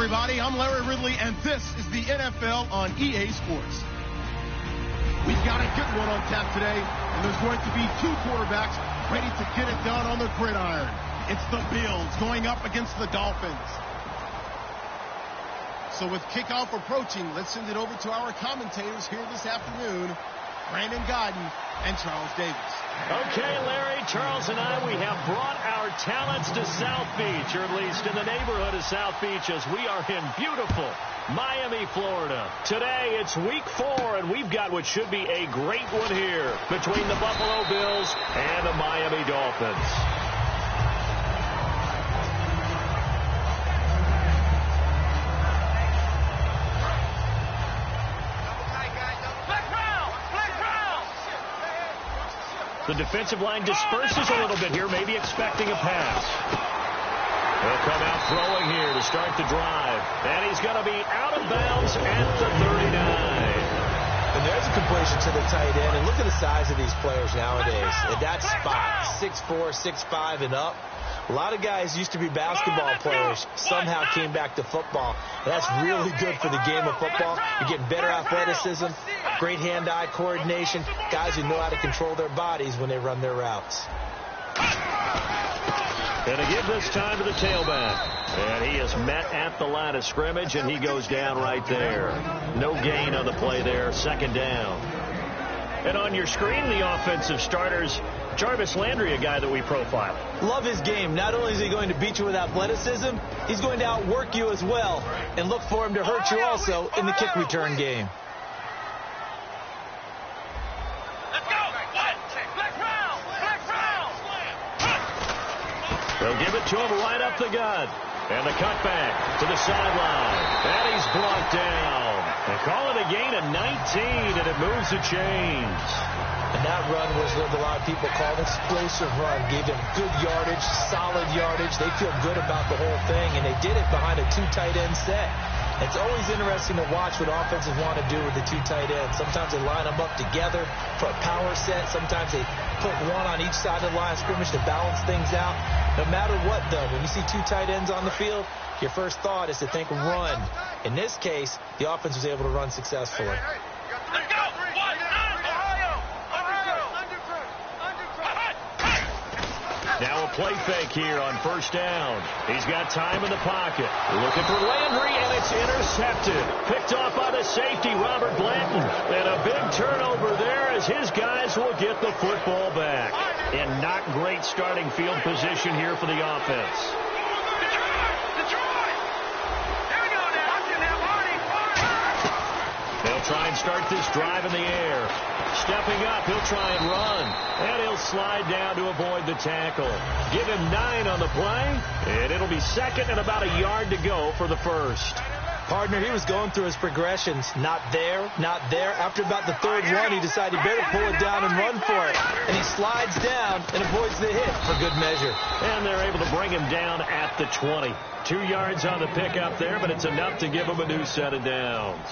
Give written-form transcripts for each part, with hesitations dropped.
everybody. I'm Larry Ridley, and this is the NFL on EA Sports. We've got a good one on tap today, and there's going to be two quarterbacks ready to get it done on the gridiron. It's the Bills going up against the Dolphins. So with kickoff approaching, let's send it over to our commentators here this afternoon, Brandon Gaudin and Charles Davis. Okay, Larry, Charles and I, we have brought our talents to South Beach, or at least in the neighborhood of South Beach, as we are in beautiful Miami, Florida. Today, it's week 4, and we've got what should be a great one here between the Buffalo Bills and the Miami Dolphins. The defensive line disperses a little bit here, maybe expecting a pass. He'll come out throwing here to start the drive. And he's going to be out of bounds at the 39. And there's a completion to the tight end. And look at the size of these players nowadays. At that spot, 6'4", 6'5", and up. A lot of guys used to be basketball players, somehow came back to football. And that's really good for the game of football. You're getting better athleticism, great hand-eye coordination, guys who know how to control their bodies when they run their routes. Going to give this time to the tailback. And he is met at the line of scrimmage, and he goes down right there. No gain on the play there, second down. And on your screen, the offensive starters, Jarvis Landry, a guy that we profile. Love his game. Not only is he going to beat you with athleticism, he's going to outwork you as well. And look for him to hurt you also in the kick return game. They'll give it to him right up the gut. And the cutback to the sideline. And he's brought down. They call it a gain of 19, and it moves the chains. And that run was what a lot of people call an explosive run. Gave them good yardage, solid yardage. They feel good about the whole thing, and they did it behind a 2 tight end set. It's always interesting to watch what offenses want to do with the 2 tight ends. Sometimes they line them up together for a power set. Sometimes they put one on each side of the line of scrimmage to balance things out. No matter what, though, when you see 2 tight ends on the field, your first thought is to think run. In this case, the offense was able to run successfully. Now a play fake here on first down. He's got time in the pocket. Looking for Landry, and it's intercepted. Picked off by the safety, Robert Blanton. And a big turnover there as his guys will get the football back. And not great starting field position here for the offense. They'll try and start this drive in the air. Stepping up, he'll try and run. And he'll slide down to avoid the tackle. Give him 9 on the play. And it'll be second and about a yard to go for the first. Partner, he was going through his progressions. Not there, not there. After about the third one, he decided he better pull it down and run for it. And he slides down and avoids the hit for good measure. And they're able to bring him down at the 20. 2 yards on the pickup there, but it's enough to give him a new set of downs.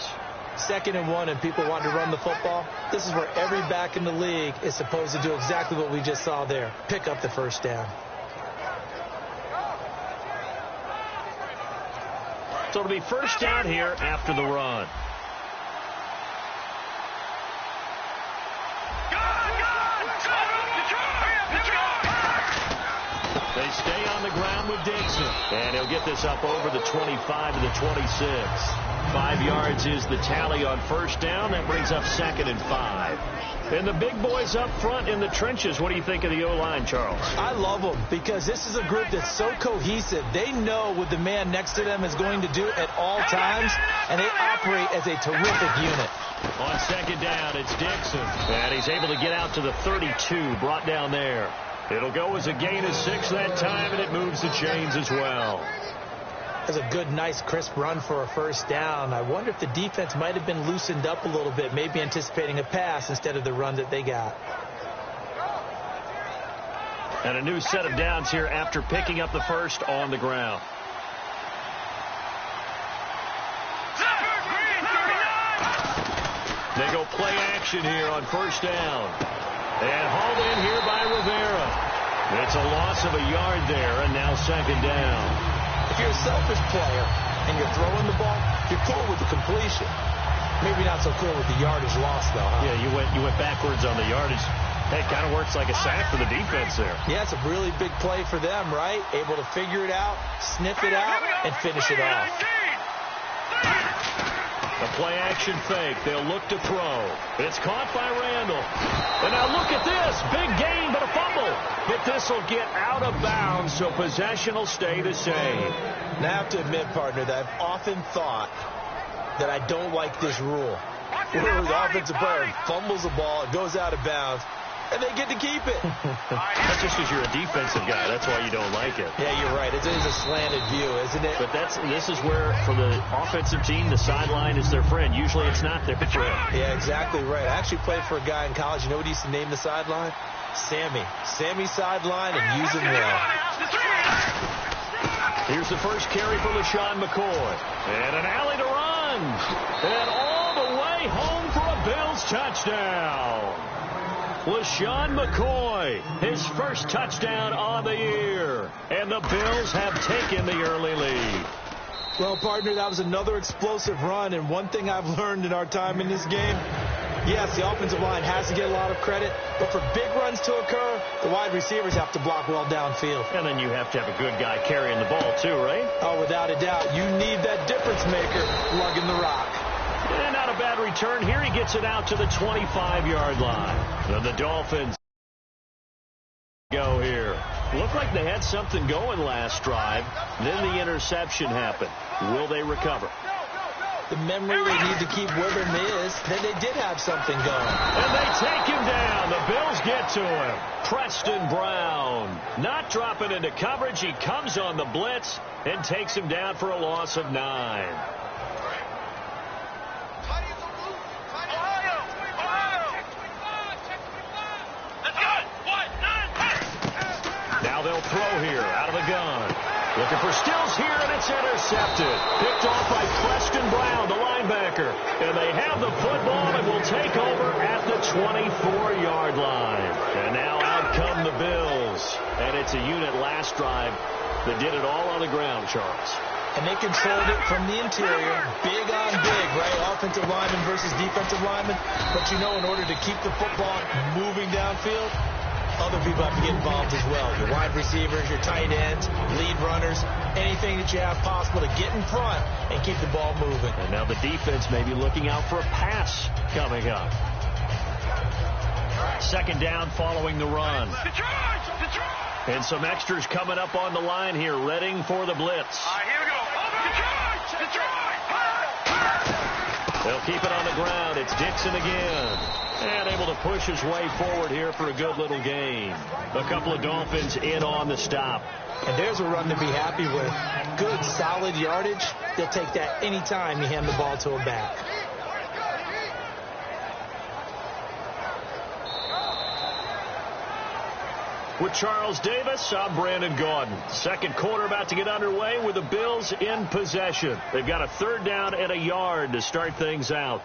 2nd and 1, and people want to run the football. This is where every back in the league is supposed to do exactly what we just saw there. Pick up the first down. So it'll be first down here after the run. They stay on the ground with Dixon. And he'll get this up over the 25 to the 26. 5 yards is the tally on first down. That brings up 2nd and 5. And the big boys up front in the trenches, what do you think of the O-line, Charles? I love them because this is a group that's so cohesive. They know what the man next to them is going to do at all times, and they operate as a terrific unit. On second down, it's Dixon. And he's able to get out to the 32, brought down there. It'll go as a gain of 6 that time, and it moves the chains as well. That's a good, nice, crisp run for a first down. I wonder if the defense might have been loosened up a little bit, maybe anticipating a pass instead of the run that they got. And a new set of downs here after picking up the first on the ground. They go play action here on first down. And hauled in here by Rivera. It's a loss of a yard there, and now second down. If you're a selfish player, and you're throwing the ball, you're cool with the completion. Maybe not so cool with the yardage loss, though, huh? Yeah, you went backwards on the yardage. Hey, it kind of works like a sack for the defense there. Yeah, it's a really big play for them, right? Able to figure it out, sniff it out, and finish it off. The play-action fake. They'll look to throw. It's caught by Randall. And now look at this. Big gain, but a fumble. But this will get out of bounds, so possession will stay the same. Now, I have to admit, partner, that I've often thought that I don't like this rule. Where the offensive player fumbles the ball, it goes out of bounds, and they get to keep it. That's just because you're a defensive guy. That's why you don't like it. Yeah, you're right. It is a slanted view, isn't it? But this is where, for the offensive team, the sideline is their friend. Usually it's not their friend. Yeah, exactly right. I actually played for a guy in college. You know what he used to name the sideline? Sammy. Sammy sideline, and use him well. Here's the first carry for LeSean McCoy. And an alley to run. And all the way home for a Bills touchdown. LeSean McCoy, his first touchdown on the year. And the Bills have taken the early lead. Well, partner, that was another explosive run. And one thing I've learned in our time in this game, yes, the offensive line has to get a lot of credit, but for big runs to occur, the wide receivers have to block well downfield. And then you have to have a good guy carrying the ball too, right? Oh, without a doubt. You need that difference maker lugging the rock. And not a bad return here. He gets it out to the 25-yard line. And the Dolphins go here. Looked like they had something going last drive. Then the interception happened. Will they recover? The memory they need to keep with them is that they did have something going. And they take him down. The Bills get to him. Preston Brown not dropping into coverage. He comes on the blitz and takes him down for a loss of 9. Now they'll throw here out of the gun. Looking for Stills here, and it's intercepted. Picked off by Preston Brown, the linebacker. And they have the football and will take over at the 24-yard line. And now out come the Bills. And it's a unit last drive that did it all on the ground, Charles. And they controlled it from the interior, big on big, right? Offensive lineman versus defensive lineman. But you know, in order to keep the football moving downfield, other people have to get involved as well. Your wide receivers, your tight ends, lead runners, anything that you have possible to get in front and keep the ball moving. And now the defense may be looking out for a pass coming up. Second down following the run. And some extras coming up on the line here, readying for the blitz. Here we go. They'll keep it on the ground. It's Dixon again. And able to push his way forward here for a good little gain. A couple of Dolphins in on the stop. And there's a run to be happy with. Good, solid yardage. They'll take that any time you hand the ball to a back. With Charles Davis, I'm Brandon Gaudin. Second quarter about to get underway with the Bills in possession. They've got a third down and a yard to start things out.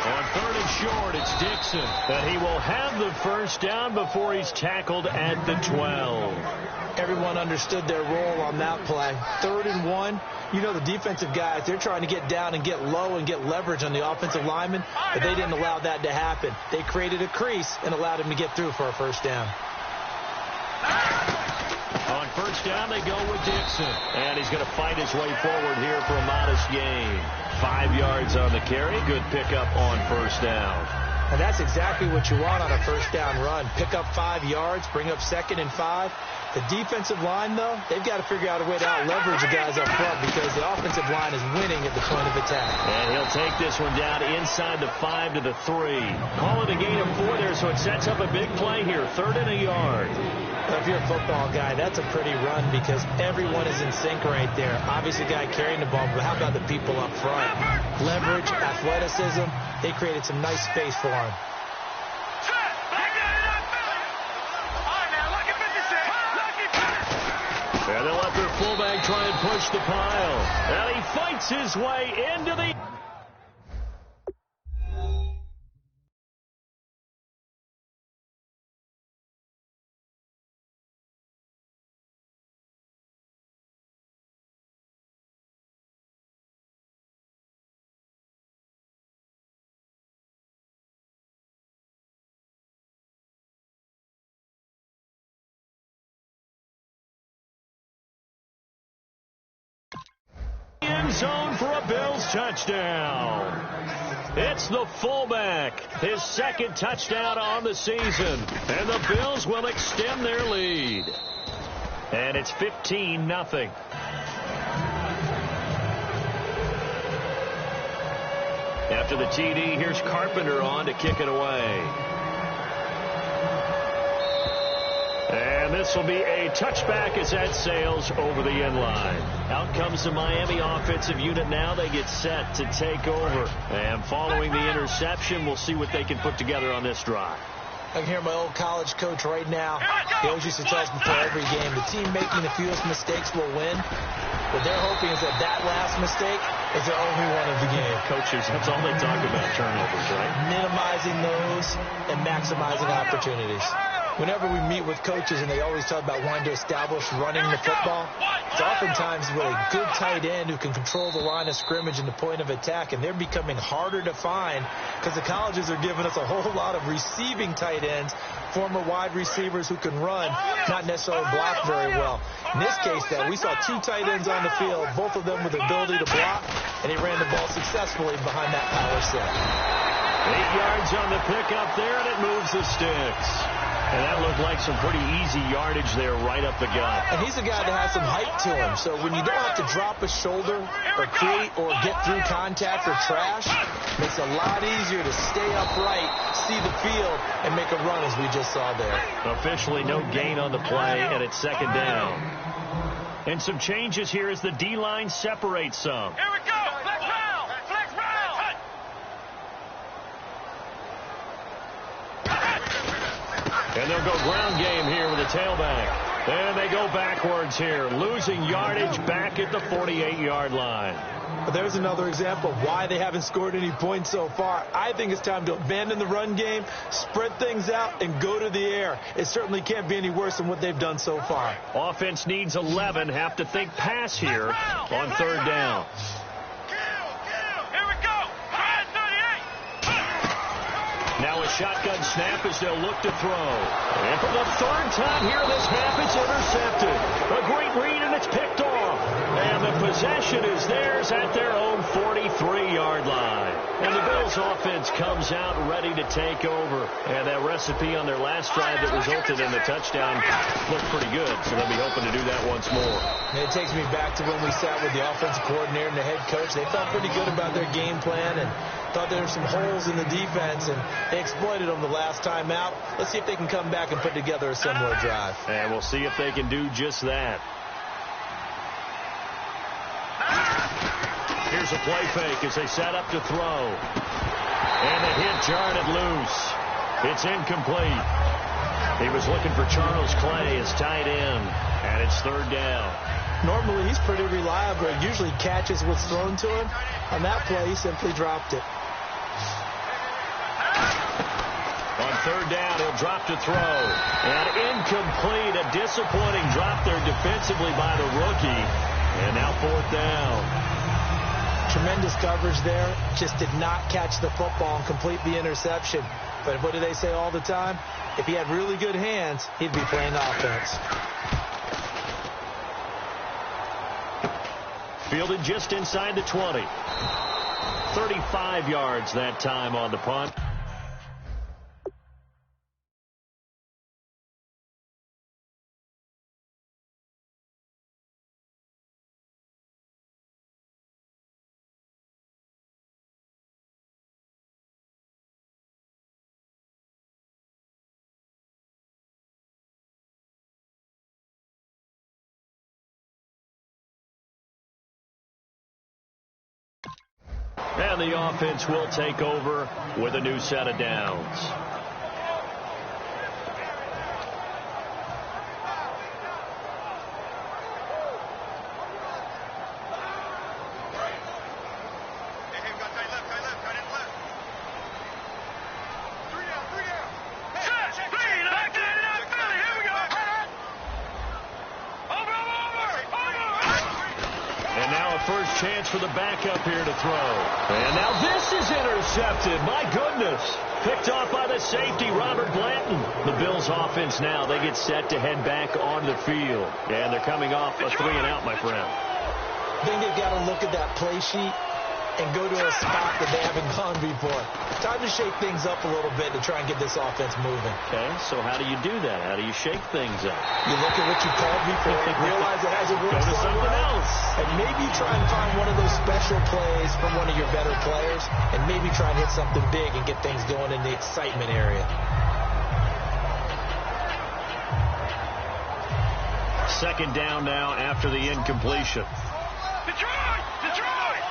On third and short, it's Dixon. And he will have the first down before he's tackled at the 12. Everyone understood their role on that play. 3rd and 1. You know, the defensive guys, they're trying to get down and get low and get leverage on the offensive lineman, but they didn't allow that to happen. They created a crease and allowed him to get through for a first down. On first down, they go with Dixon. And he's going to fight his way forward here for a modest gain. 5 yards on the carry. Good pickup on first down. And that's exactly what you want on a first down run. Pick up 5 yards, bring up 2nd and 5. The defensive line, though, they've got to figure out a way to out-leverage the guys up front because the offensive line is winning at the point of attack. And he'll take this one down inside the 5 to the 3. Call it a gain of 4 there, so it sets up a big play here. 3rd and a yard. If you're a football guy, that's a pretty run because everyone is in sync right there. Obviously, the guy carrying the ball, but how about the people up front? Leverage, athleticism, they created some nice space for him. And they'll let their fullback try and push the pile. And he fights his way into the... end zone for a Bills touchdown. It's the fullback, his second touchdown on the season, and the Bills will extend their lead. And it's 15-0. After the TD, here's Carpenter on to kick it away. And this will be a touchback as that sails over the end line. Out comes the Miami offensive unit now. They get set to take over. And following the interception, we'll see what they can put together on this drive. I can hear my old college coach right now. He always used to tell us before every game, the team making the fewest mistakes will win. What they're hoping is that last mistake is their only one of the game. Coaches, that's all they talk about, turnovers, right? Minimizing those and maximizing opportunities. Whenever we meet with coaches and they always talk about wanting to establish running the football, it's oftentimes with a good tight end who can control the line of scrimmage and the point of attack, and they're becoming harder to find because the colleges are giving us a whole lot of receiving tight ends, former wide receivers who can run, not necessarily block very well. In this case, though, we saw two tight ends on the field, both of them with the ability to block, and he ran the ball successfully behind that power set. 8 yards on the pickup there, and it moves the sticks. And that looked like some pretty easy yardage there right up the gut. And he's a guy that has some height to him, so when you don't have to drop a shoulder or create or get through contact or trash, it makes it a lot easier to stay upright, see the field, and make a run as we just saw there. Officially no gain on the play, and it's second down. And some changes here as the D-line separates some. Here we go! Flex round! Flex round! And they'll go ground game here with a tailback. And they go backwards here, losing yardage back at the 48-yard line. But there's another example of why they haven't scored any points so far. I think it's time to abandon the run game, spread things out, and go to the air. It certainly can't be any worse than what they've done so far. Offense needs 11. Have to think pass here on third down. Here we go! 38! Now a shotgun snap as they'll look to throw. And for the third time here this half, it's intercepted. A great read, and it's picked off. And the possession is theirs at their own 43-yard line. And the Bills offense comes out ready to take over. And that recipe on their last drive that resulted in the touchdown looked pretty good. So they'll be hoping to do that once more. And it takes me back to when we sat with the offensive coordinator and the head coach. They felt pretty good about their game plan and thought there were some holes in the defense, and they exploited them the last time out. Let's see if they can come back and put together a similar drive. And we'll see if they can do just that. Here's a play fake as they set up to throw. And the hit jarred it loose. It's incomplete. He was looking for Charles Clay as tight end, and it's third down. Normally, he's pretty reliable. He usually catches what's thrown to him. On that play, he simply dropped it. On third down, he'll drop to throw. And incomplete. A disappointing drop there defensively by the rookie. And now fourth down. Tremendous coverage there. Just did not catch the football and complete the interception. But what do they say all the time? If he had really good hands, he'd be playing offense. Fielded just inside the 20. 35 yards that time on the punt. And the offense will take over with a new set of downs. Chance for the backup here to throw. And now this is intercepted. My goodness. Picked off by the safety, Robert Blanton. The Bills offense now, they get set to head back on the field. And they're coming off a 3-and-out, my friend. Then they've got to look at that play sheet and go to a spot that they haven't gone before. Time to shake things up a little bit to try and get this offense moving. Okay, so how do you do that? How do you shake things up? You look at what you called before, realize it hasn't worked. Go to something else. And maybe try and find one of those special plays from one of your better players, and maybe try and hit something big and get things going in the excitement area. Second down now after the incompletion. Detroit! Detroit!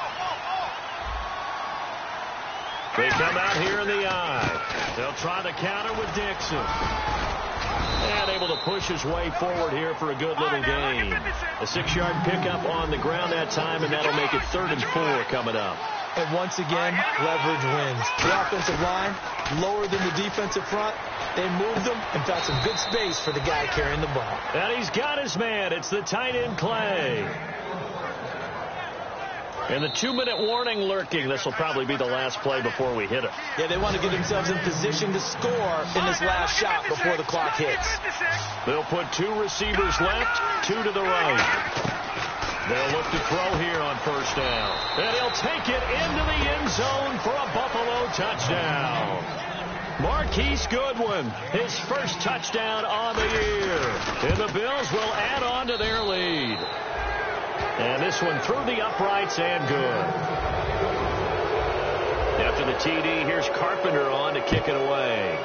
They come out here in the eye. They'll try to counter with Dixon. And able to push his way forward here for a good little gain. A 6-yard pickup on the ground that time, and that'll make it 3rd and 4 coming up. And once again, leverage wins. The offensive line, lower than the defensive front. They moved them and found some good space for the guy carrying the ball. And he's got his man. It's the tight end, Clay. And the 2-minute warning lurking. This will probably be the last play before we hit it. Yeah, they want to get themselves in position to score in this last shot before the clock hits. They'll put 2 receivers left, 2 to the right. They'll look to throw here on first down. And he'll take it into the end zone for a Buffalo touchdown. Marquise Goodwin, his first touchdown on the year. And the Bills will add on to their lead. And this one through the uprights and good. After the TD, here's Carpenter on to kick it away.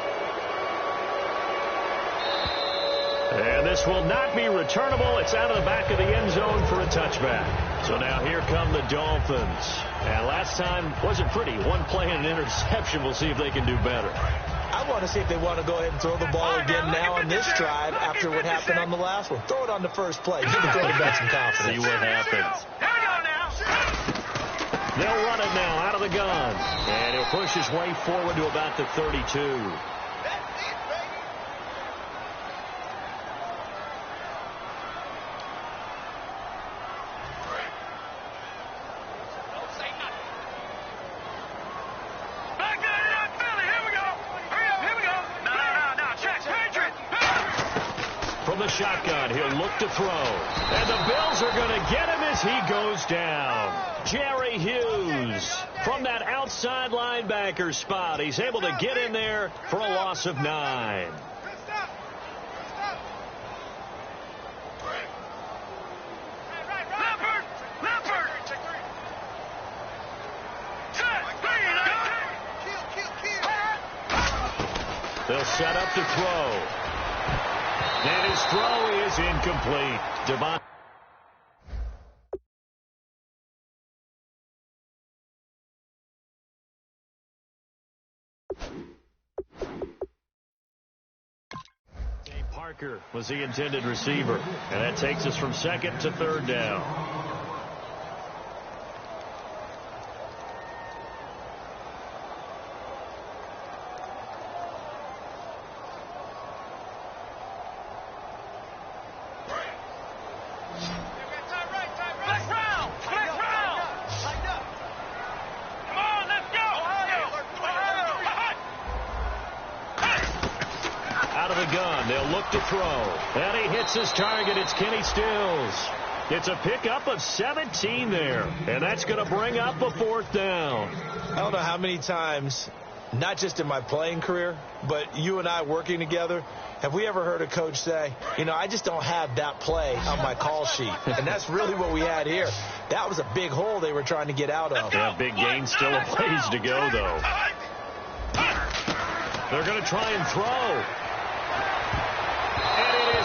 And this will not be returnable. It's out of the back of the end zone for a touchback. So now here come the Dolphins. And last time wasn't pretty. One play and an interception. We'll see if they can do better. I want to see if they want to go ahead and throw the ball again now on this drive after what happened on the last one. Throw it on the first play. Give the quarterback some confidence. See what happens. Here we go now. They'll run it now out of the gun. And he'll push his way forward to about the 32. Shotgun. He'll look to throw. And the Bills are going to get him as he goes down. Jerry Hughes from that outside linebacker spot. He's able to get in there for a loss of 9. They'll set up to throw. And his throw is incomplete. Devon. Parker was the intended receiver. And that takes us from 2nd to 3rd down. To throw. And he hits his target. It's Kenny Stills. It's a pickup of 17 there. And that's going to bring up a 4th down. I don't know how many times, not just in my playing career, but you and I working together, have we ever heard a coach say, you know, I just don't have that play on my call sheet. And that's really what we had here. That was a big hole they were trying to get out of. Yeah, big gain, still a ways to go, though. They're going to try and throw.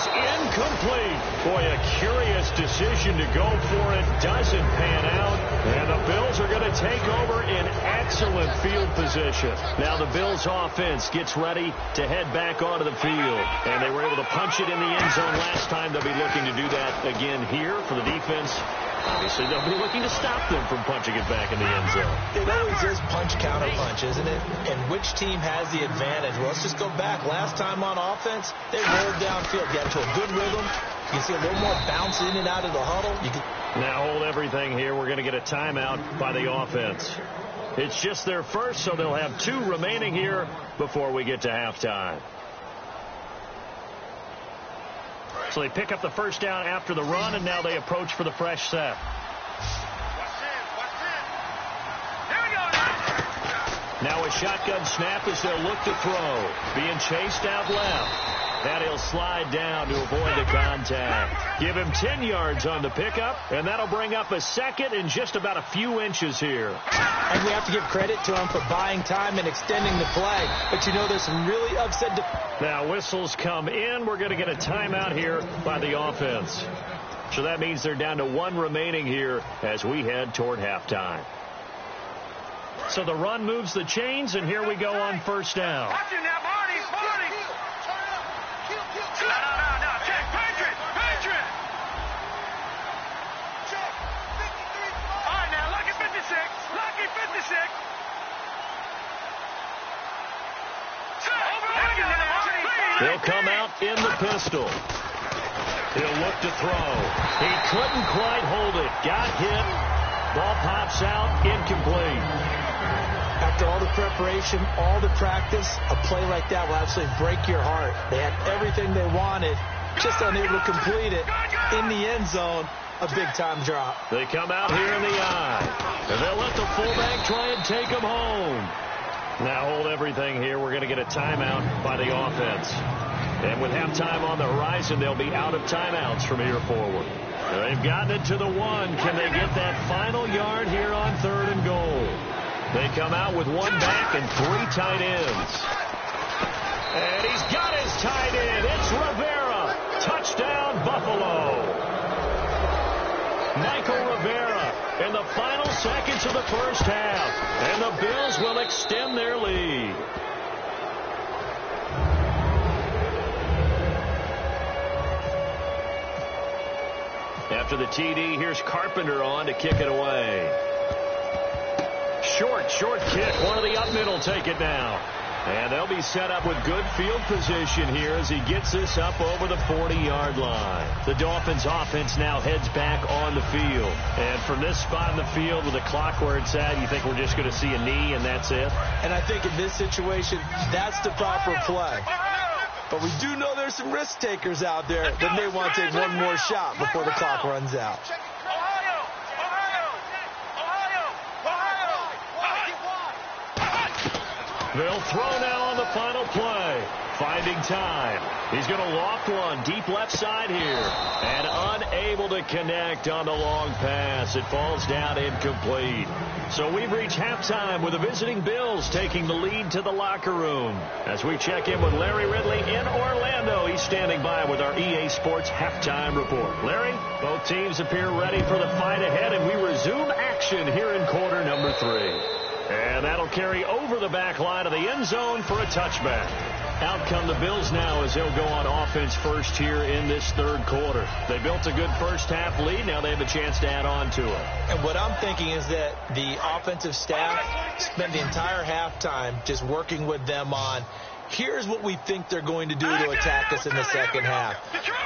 Incomplete. Boy, a curious decision to go for it. Doesn't pan out. And the Bills are going to take over in excellent field position. Now the Bills offense gets ready to head back onto the field. And they were able to punch it in the end zone last time. They'll be looking to do that again here for the defense. Obviously, they'll be looking to stop them from punching it back in the end zone. It always is punch, counter punch, isn't it? And which team has the advantage? Well, let's just go back. Last time on offense, they rolled downfield, got into a good rhythm. You can see a little more bounce in and out of the huddle. Now hold everything here. We're going to get a timeout by the offense. It's just their first, so they'll have 2 remaining here before we get to halftime. So they pick up the first down after the run, and now they approach for the fresh set. Now a shotgun snap as they'll look to throw. Being chased out left. And he'll slide down to avoid the contact. Give him 10 yards on the pickup, and that'll bring up a second in just about a few inches here. And we have to give credit to him for buying time and extending the play. But, you know, there's some really upset. Now whistles come in. We're going to get a timeout here by the offense. So that means they're down to 1 remaining here as we head toward halftime. So the run moves the chains, and here we go on first down. Watch it now, Marty. No. Check. Patriot. Check. 53. All right, now, Lucky 56. He'll come out in the pistol. He'll look to throw. He couldn't quite hold it. Got hit. Ball pops out. Incomplete. After all the preparation, all the practice, a play like that will absolutely break your heart. They had everything they wanted, just unable to complete it. In the end zone, a big-time drop. They come out here in the eye. And they'll let the fullback try and take him home. Now hold everything here. We're going to get a timeout by the offense. And with halftime on the horizon, they'll be out of timeouts from here forward. They've gotten it to the 1. Can they get that final yard here on 3rd and goal? They come out with 1 back and 3 tight ends. And he's got his tight end. It's Rivera. Touchdown, Buffalo. Michael Rivera in the final seconds of the first half. And the Bills will extend their lead. After the TD, here's Carpenter on to kick it away. Short kick. One of the up middle take it now. And they'll be set up with good field position here as he gets this up over the 40-yard line. The Dolphins offense now heads back on the field. And from this spot in the field with the clock where it's at, you think we're just going to see a knee and that's it? And I think in this situation, that's the proper play. But we do know there's some risk takers out there that may want to take one more shot before the clock runs out. They'll throw now on the final play. Finding time. He's going to loft one deep left side here. And unable to connect on the long pass. It falls down incomplete. So we've reached halftime with the visiting Bills taking the lead to the locker room. As we check in with Larry Ridley in Orlando. He's standing by with our EA Sports halftime report. Larry, both teams appear ready for the fight ahead, and we resume action here in quarter number 3. And that'll carry over the back line of the end zone for a touchback. Out come the Bills now as they'll go on offense first here in this 3rd quarter. They built a good first half lead. Now they have a chance to add on to it. And what I'm thinking is that the offensive staff spent the entire halftime just working with them on, here's what we think they're going to do to attack us in the second half.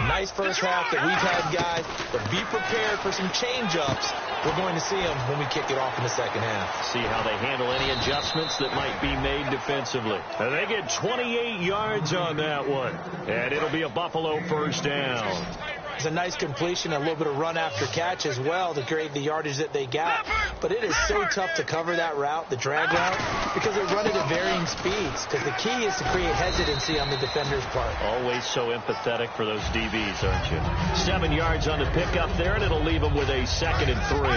Nice first half that we've had, guys, but be prepared for some change-ups. We're going to see them when we kick it off in the second half. See how they handle any adjustments that might be made defensively. And they get 28 yards on that one. And it'll be a Buffalo first down. It's a nice completion, a little bit of run after catch as well to create the yardage that they got. But it is so tough to cover that route, the drag route, because they run it at varying speeds. Because the key is to create hesitancy on the defender's part. Always so empathetic for those DBs, aren't you? 7 yards on the pickup there, and it'll leave them with a 2nd and 3.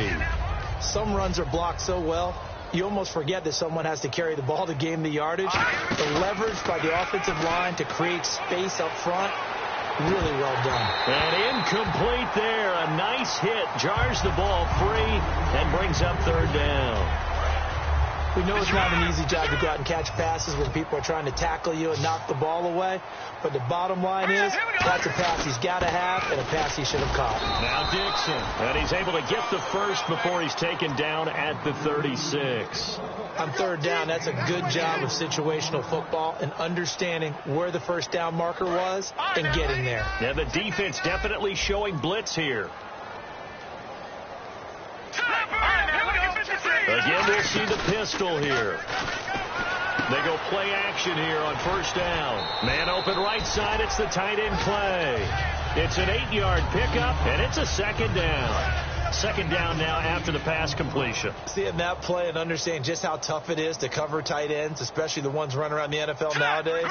Some runs are blocked so well, you almost forget that someone has to carry the ball to gain the yardage. The leverage by the offensive line to create space up front, really well done. And incomplete there. A nice hit. Jars the ball free and brings up 3rd down. We know it's not an easy job to go out and catch passes when people are trying to tackle you and knock the ball away. But the bottom line is, that's a pass he's got to have and a pass he should have caught. Now Dixon. And he's able to get the first before he's taken down at the 36. On 3rd down, that's a good job of situational football and understanding where the first down marker was and getting there. Yeah, the defense definitely showing blitz here. Again, we'll see the pistol here. They go play action here on first down. Man open right side. It's the tight end play. It's an 8-yard pickup, and it's a 2nd down. Second down now after the pass completion. Seeing that play and understanding just how tough it is to cover tight ends, especially the ones running around the NFL nowadays,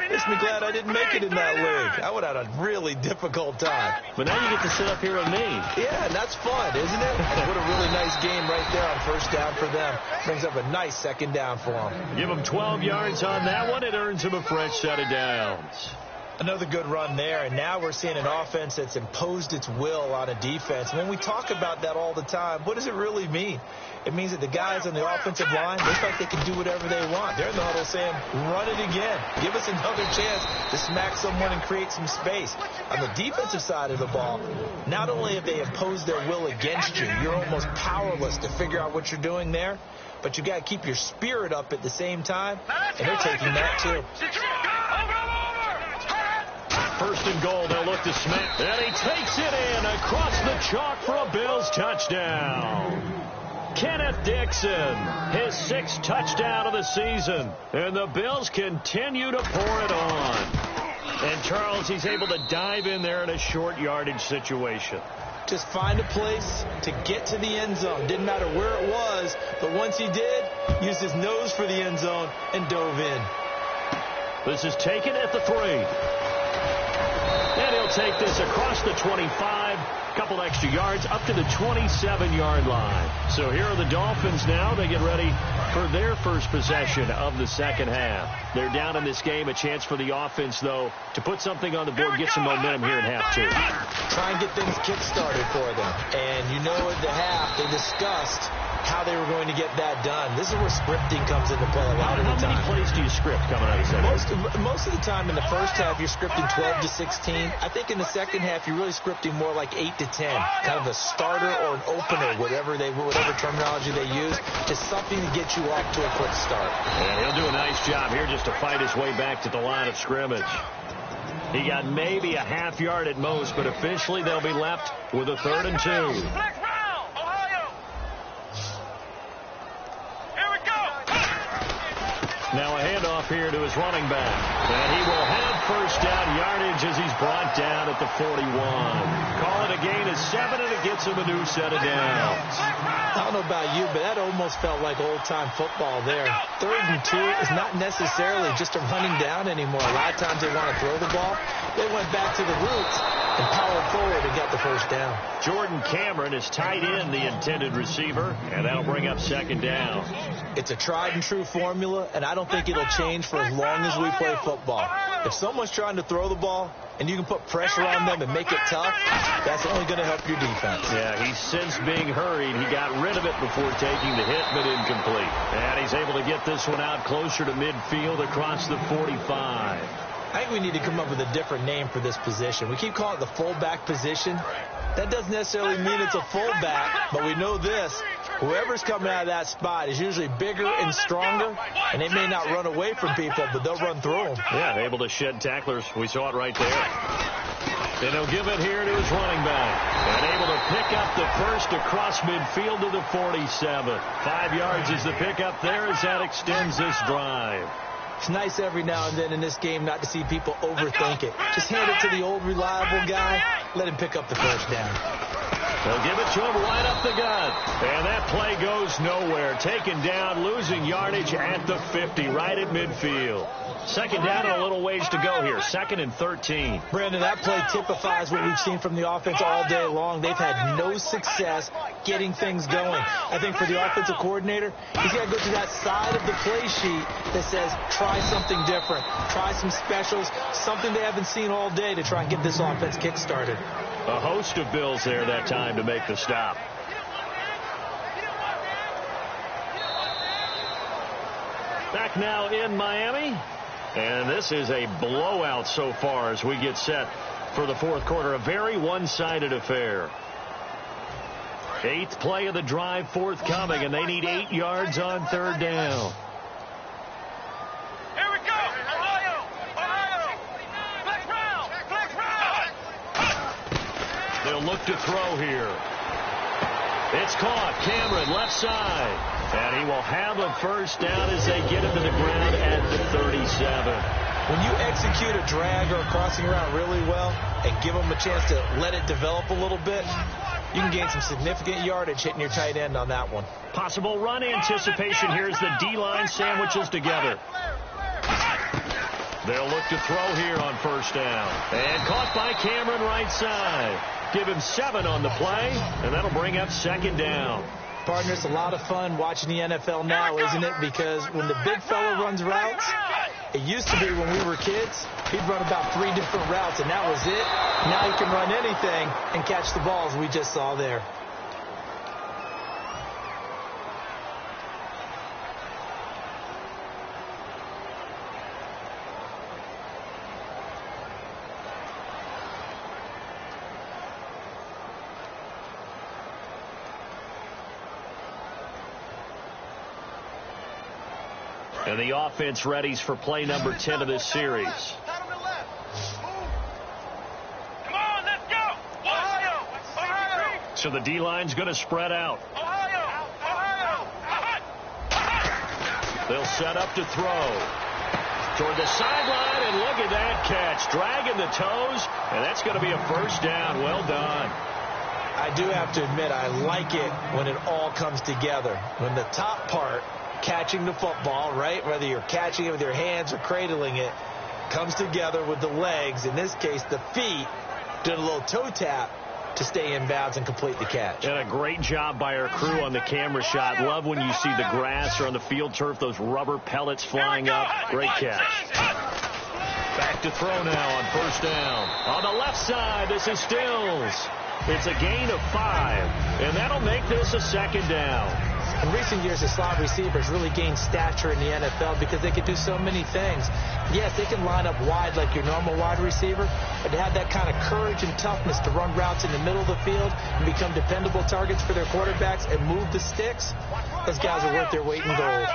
makes me glad I didn't make it in that league. I would have had a really difficult time. But now you get to sit up here with me. Yeah, and that's fun, isn't it? What a really nice game right there on first down for them. Brings up a nice second down for them. Give them 12 yards on that one. It earns them a fresh set of downs. Another good run there, and now we're seeing an offense that's imposed its will on a defense. When we talk about that all the time, what does it really mean? It means that the guys on the offensive line look like they can do whatever they want. They're in the huddle saying, run it again. Give us another chance to smack someone and create some space. On the defensive side of the ball, not only have they imposed their will against you, you're almost powerless to figure out what you're doing there, but you got to keep your spirit up at the same time, and they're taking that too. First and goal, they'll look to Smith. And he takes it in across the chalk for a Bills touchdown. Kenneth Dixon, his 6th touchdown of the season. And the Bills continue to pour it on. And Charles, he's able to dive in there in a short yardage situation. Just find a place to get to the end zone. Didn't matter where it was, but once he did, used his nose for the end zone and dove in. This is taken at the 3. And he'll take this across the 25, couple extra yards, up to the 27-yard line. So here are the Dolphins now. They get ready for their first possession of the second half. They're down in this game. A chance for the offense, though, to put something on the board, get some momentum here in half 2. Try and get things kick-started for them. And you know at the half, they discussed how they were going to get that done. This is where scripting comes into play a lot of the time. How many plays do you script coming out of second? Most of the time in the first half, you're scripting 12 to 16. I think in the second half, you're really scripting more like 8 to 10. Kind of a starter or an opener, whatever terminology they use, just something to get you off to a quick start. And he'll do a nice job here just to fight his way back to the line of scrimmage. He got maybe a half yard at most, but officially they'll be left with a 3rd and 2. Now a handoff here to his running back. And he will have first down yardage as he's brought down at the 41. Call it a gain of 7, and it gets him a new set of downs. I don't know about you, but that almost felt like old-time football there. 3rd and 2 is not necessarily just a running down anymore. A lot of times they want to throw the ball. They went back to the roots and powered forward and got the first down. Jordan Cameron is tight end, the intended receiver, and that'll bring up second down. It's a tried-and-true formula, and I don't think it'll change for as long as we play football. If someone's trying to throw the ball and you can put pressure on them and make it tough, that's only going to help your defense. Yeah, he's since being hurried. He got rid of it before taking the hit, but incomplete. And he's able to get this one out closer to midfield across the 45. I think we need to come up with a different name for this position. We keep calling it the fullback position. That doesn't necessarily mean it's a fullback, but we know this. Whoever's coming out of that spot is usually bigger and stronger, and they may not run away from people, but they'll run through them. Yeah, able to shed tacklers. We saw it right there. And he'll give it here to his running back. And able to pick up the first across midfield to the 47. 5 yards is the pickup there as that extends this drive. It's nice every now and then in this game not to see people overthink it. Just hand it to the old reliable guy. Let him pick up the first down. They'll give it to him right up the gut. And that play goes nowhere. Taken down, losing yardage at the 50, right at midfield. Second down and a little ways to go here. 2nd and 13. Brandon, that play typifies what we've seen from the offense all day long. They've had no success getting things going. I think for the offensive coordinator, he's got to go to that side of the play sheet that says, try something different. Try some specials, something they haven't seen all day to try and get this offense kick-started. A host of Bills there that time to make the stop. Back now in Miami. And this is a blowout so far as we get set for the fourth quarter. A very one-sided affair. 8th play of the drive forthcoming, and they need 8 yards on 3rd down. Here we go. Ohio. Flex round. They'll look to throw here. It's caught. Cameron left side. And he will have a first down as they get him to the ground at the 37. When you execute a drag or a crossing route really well and give them a chance to let it develop a little bit, you can gain some significant yardage hitting your tight end on that one. Possible run anticipation here as the D-line sandwiches together. They'll look to throw here on first down. And caught by Cameron right side. Give him 7 on the play, and that'll bring up second down. Partner, it's a lot of fun watching the NFL now, isn't it? Because when the big fella runs routes, it used to be when we were kids, he'd run about 3 different routes, and that was it. Now he can run anything and catch the balls we just saw there. And the offense readies for play number 10 of this series. Come on, let's go. Ohio. So the D-line's going to spread out. Ohio. They'll set up to throw. Toward the sideline, and look at that catch. Dragging the toes, and that's going to be a first down. Well done. I do have to admit, I like it when it all comes together. When the top part, catching the football, right, whether you're catching it with your hands or cradling it, comes together with the legs, in this case the feet, did a little toe tap to stay in bounds and complete the catch. And a great job by our crew on the camera shot. Love when you see the grass or on the field turf, those rubber pellets flying up. Great catch. Back to throw now on first down. On the left side, this is Stills. It's a gain of 5, and that'll make this a second down. In recent years, the slot receivers really gained stature in the NFL because they can do so many things. Yes, they can line up wide like your normal wide receiver, but to have that kind of courage and toughness to run routes in the middle of the field and become dependable targets for their quarterbacks and move the sticks, those guys are worth their weight in gold.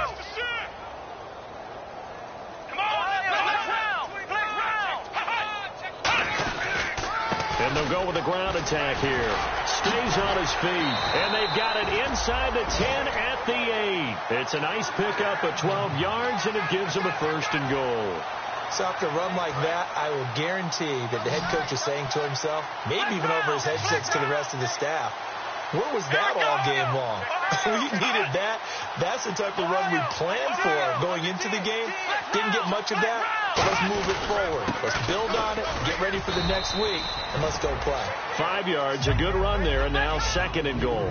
And they'll go with a ground attack here. Stays on his feet. And they've got it inside the 10 at the 8. It's a nice pickup of 12 yards, and it gives them a first and goal. So after a run like that, I will guarantee that the head coach is saying to himself, maybe even over his headsets to the rest of the staff, where was that all game long? We needed that. That's the type of run we planned for going into the game. Didn't get much of that, but let's move it forward. Let's build on it, get ready for the next week, and let's go play. 5 yards, a good run there, and now second and goal.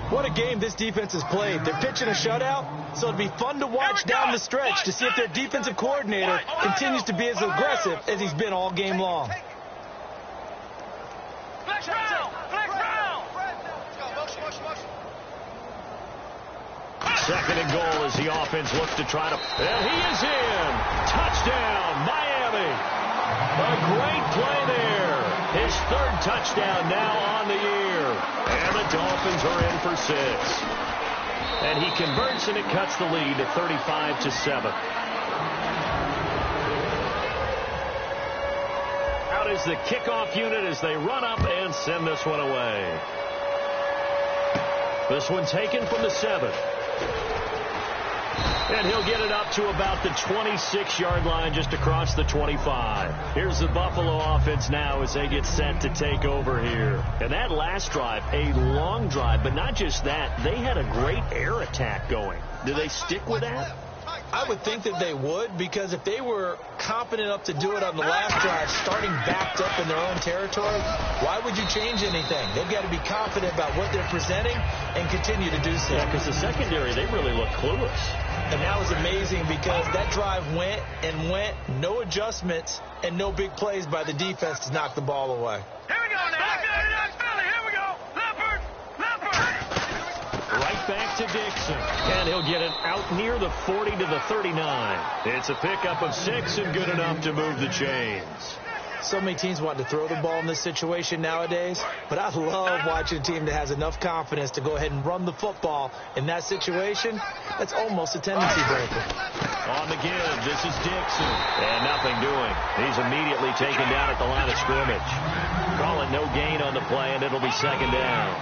What a game this defense has played. They're pitching a shutout, so it'll be fun to watch down the stretch to see if their defensive coordinator continues to be as aggressive as he's been all game long. Second and goal as the offense looks to try to... And he is in! Touchdown, Miami! A great play there. His 3rd touchdown now on the year. And the Dolphins are in for 6. And he converts, and it cuts the lead to 35-7. Out is the kickoff unit as they run up and send this one away. This one taken from the 7. And he'll get it up to about the 26-yard line, just across the 25. Here's the Buffalo offense now as they get set to take over here. And that last drive, a long drive, but not just that. They had a great air attack going. Do they stick with that? I would think that they would, because if they were confident enough to do it on the last drive, starting backed up in their own territory, why would you change anything? They've got to be confident about what they're presenting and continue to do so. Yeah, because the secondary, they really look clueless. And that was amazing because that drive went and went, no adjustments and no big plays by the defense to knock the ball away. Here we go now. Here we go. Leopard. Right back to Dixon. And he'll get it out near the 40 to the 39. It's a pickup of 6 and good enough to move the chains. So many teams want to throw the ball in this situation nowadays, but I love watching a team that has enough confidence to go ahead and run the football in that situation. That's almost a tendency breaker. On the give, this is Dixon. And nothing doing. He's immediately taken down at the line of scrimmage. Call it no gain on the play, and it'll be second down.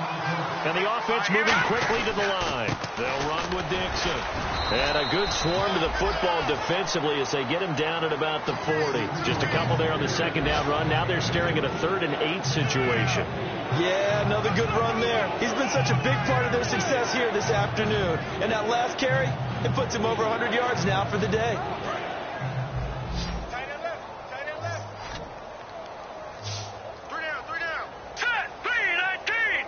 And the offense moving quickly to the line. They'll run with Dixon. And a good swarm to the football defensively as they get him down at about the 40. Just a couple there on the second down run. Now they're staring at a 3rd and 8 situation. Yeah, another good run there. He's been such a big part of their success here this afternoon. And that last carry, it puts him over 100 yards now for the day. Tight end left. Tight end left. 3 down. 3 down. Set. 3-19.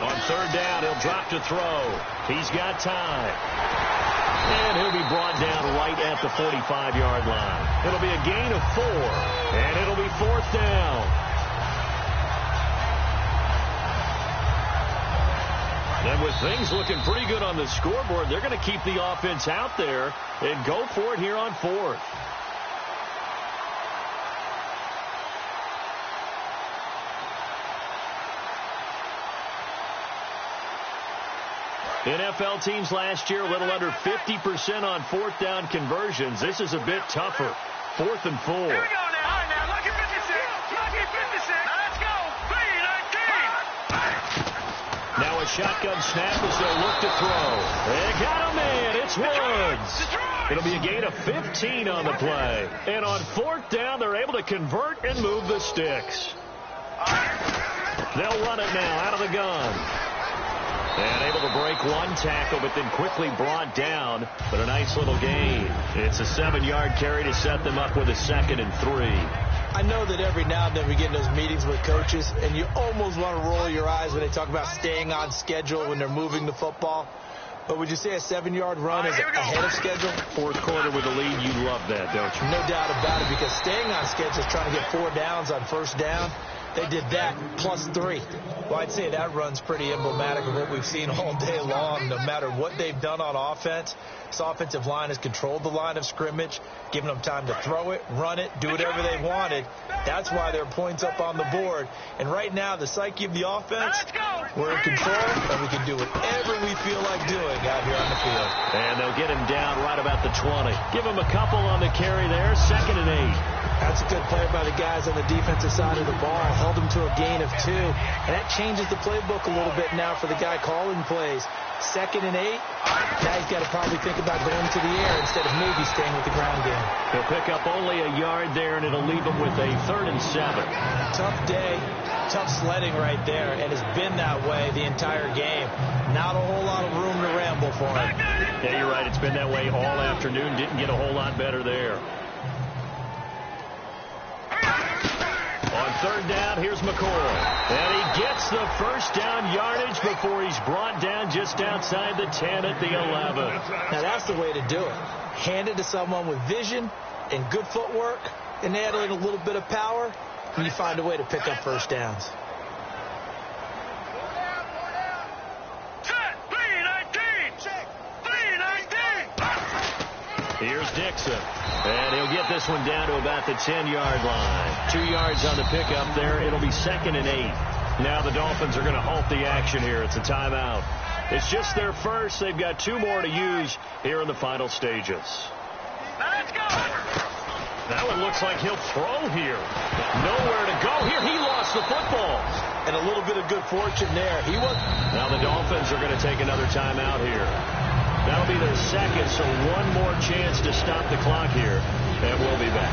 On 3rd down, he'll drop to throw. He's got time. And he'll be brought down right at the 45-yard line. It'll be a gain of 4. And it'll be 4th down. And with things looking pretty good on the scoreboard, they're going to keep the offense out there and go for it here on 4th. NFL teams last year a little under 50% on 4th down conversions. This is a bit tougher. 4th and 4. Here we go now. All right, now, lucky 56. Lucky 56. Now let's go. 3-19. Now a shotgun snap as they look to throw. They got him in. It's Woods. It'll be a gain of 15 on the play. And on 4th down, they're able to convert and move the sticks. They'll run it now out of the gun. And able to break one tackle, but then quickly brought down. But a nice little gain. It's a 7-yard carry to set them up with a 2nd and 3. I know that every now and then we get in those meetings with coaches, and you almost want to roll your eyes when they talk about staying on schedule when they're moving the football. But would you say a 7-yard run is ahead of schedule? 4th quarter with a lead, you love that, don't you? No doubt about it, because staying on schedule is trying to get 4 downs on 1st down. They did that plus 3. Well, I'd say that run's pretty emblematic of what we've seen all day long. No matter what they've done on offense, this offensive line has controlled the line of scrimmage, given them time to throw it, run it, do whatever they wanted. That's why there are points up on the board. And right now, the psyche of the offense, we're in control, and we can do whatever we feel like doing out here on the field. And they'll get him down right about the 20. Give him a couple on the carry there, 2nd and 8. That's a good play by the guys on the defensive side of the ball. Held them to a gain of 2. And that changes the playbook a little bit now for the guy calling plays. 2nd and 8. Now he's got to probably think about going to the air instead of maybe staying with the ground game. He'll pick up only a yard there, and it'll leave him with a 3rd and 7. Tough day, tough sledding right there, and it's been that way the entire game. Not a whole lot of room to ramble for him. Yeah, you're right. It's been that way all afternoon. Didn't get a whole lot better there. On 3rd down, here's McCoy. And he gets the 1st down yardage before he's brought down just outside the 10 at the 11. Now, that's the way to do it. Hand it to someone with vision and good footwork and add in a little bit of power, and you find a way to pick up 1st downs. Set. 3-19. Check. 3-19. Here's Dixon. And he'll get this one down to about the 10-yard line. 2 yards on the pickup there. It'll be 2nd and 8. Now the Dolphins are going to halt the action here. It's a timeout. It's just their first. They've got 2 more to use here in the final stages. Now let's go. That one looks like he'll throw here. Nowhere to go here. He lost the football. And a little bit of good fortune there. Now the Dolphins are going to take another timeout here. That'll be their 2nd, so one more chance to stop the clock here, and we'll be back.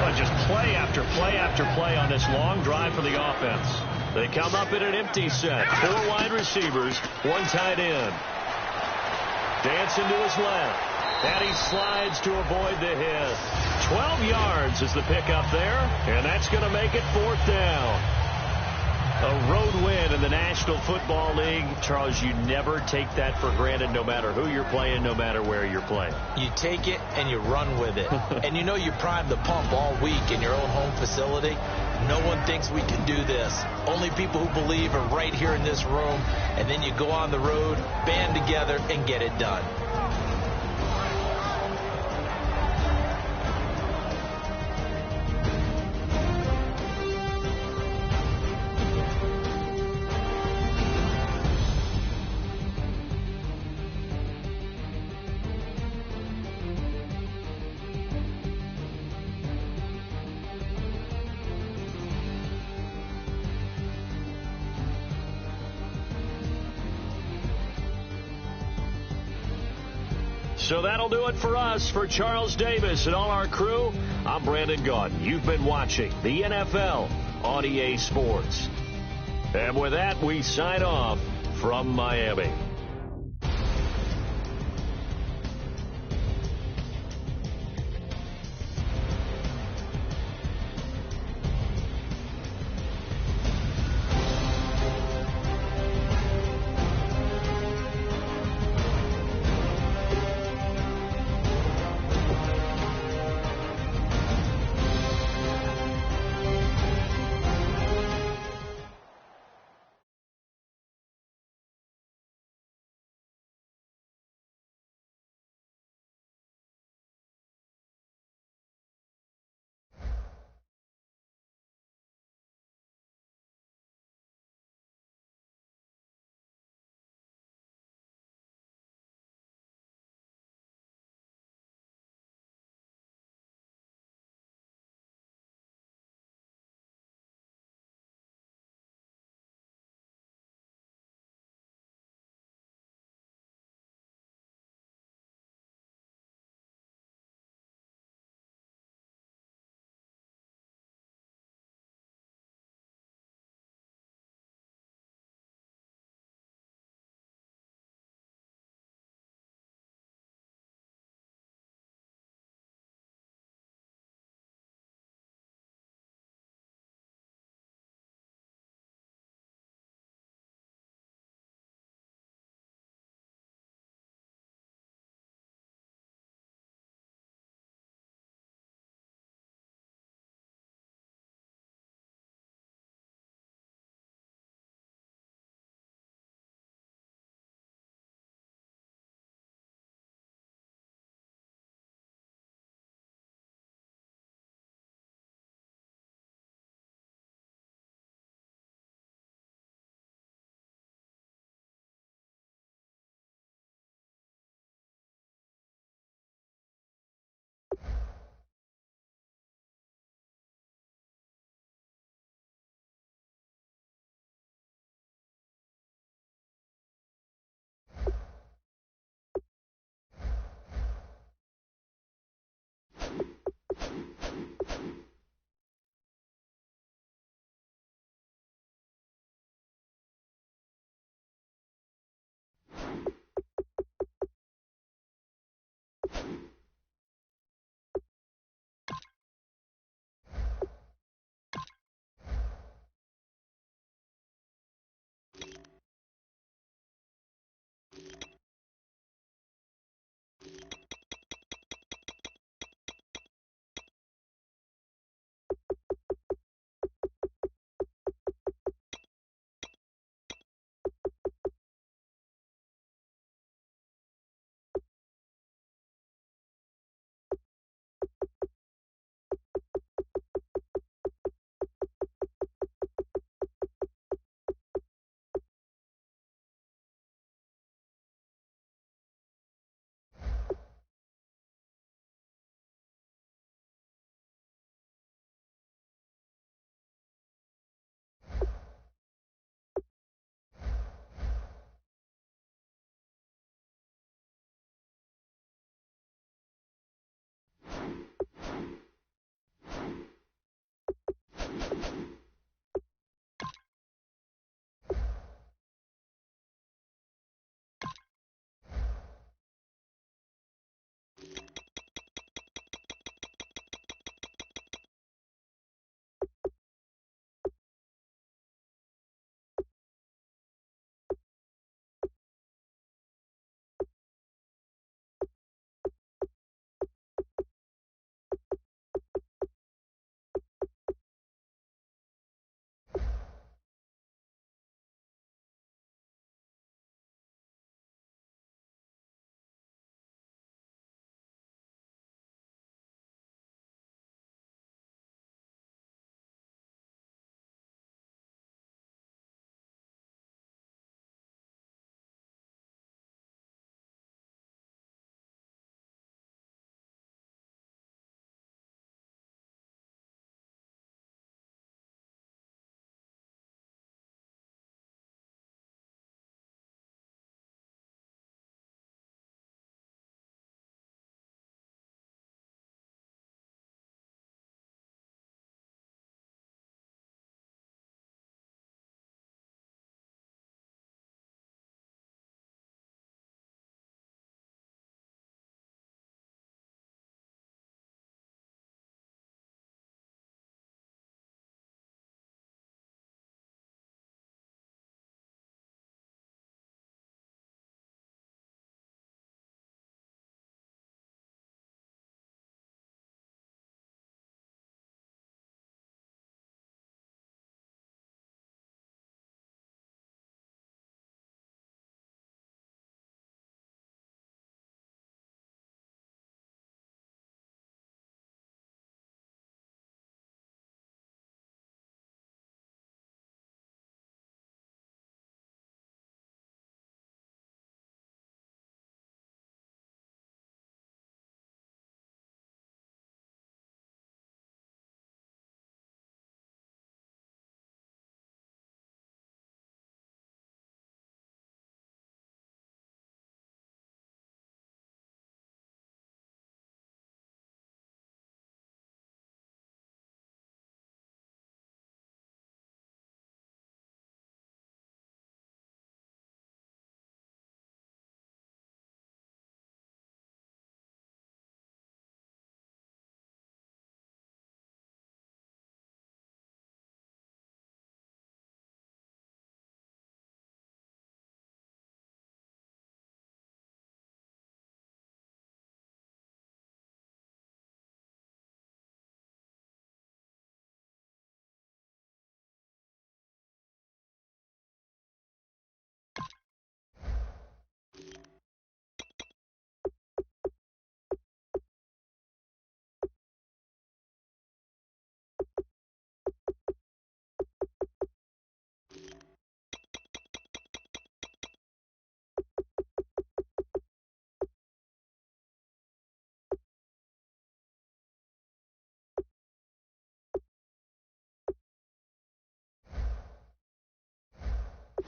But just play after play after play on this long drive for the offense. They come up in an empty set. 4 wide receivers, 1 tight end. Dancing to his left, and he slides to avoid the hit. 12 yards is the pickup there, and that's going to make it 4th down. A road win in the National Football League. Charles, you never take that for granted, no matter who you're playing, no matter where you're playing. You take it and you run with it. And you know you primed the pump all week in your own home facility. No one thinks we can do this. Only people who believe are right here in this room. And then you go on the road, band together, and get it done. So that'll do it for us. For Charles Davis and all our crew, I'm Brandon Gaudin. You've been watching the NFL on EA Sports. And with that, we sign off from Miami.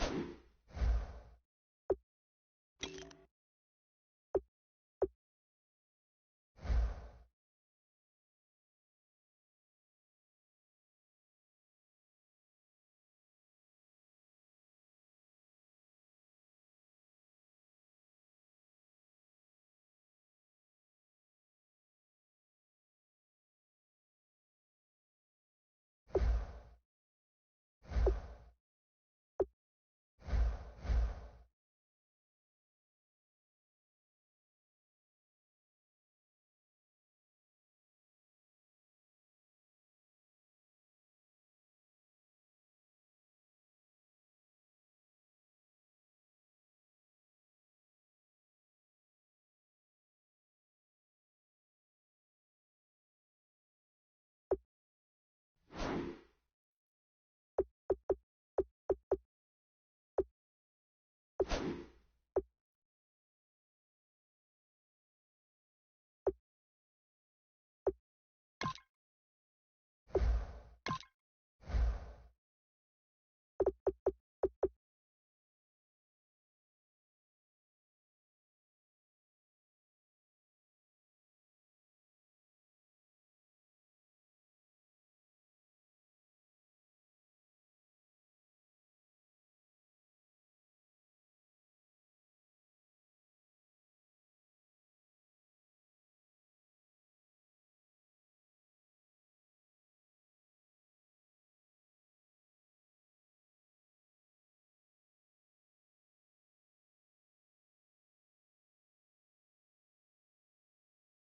Bye.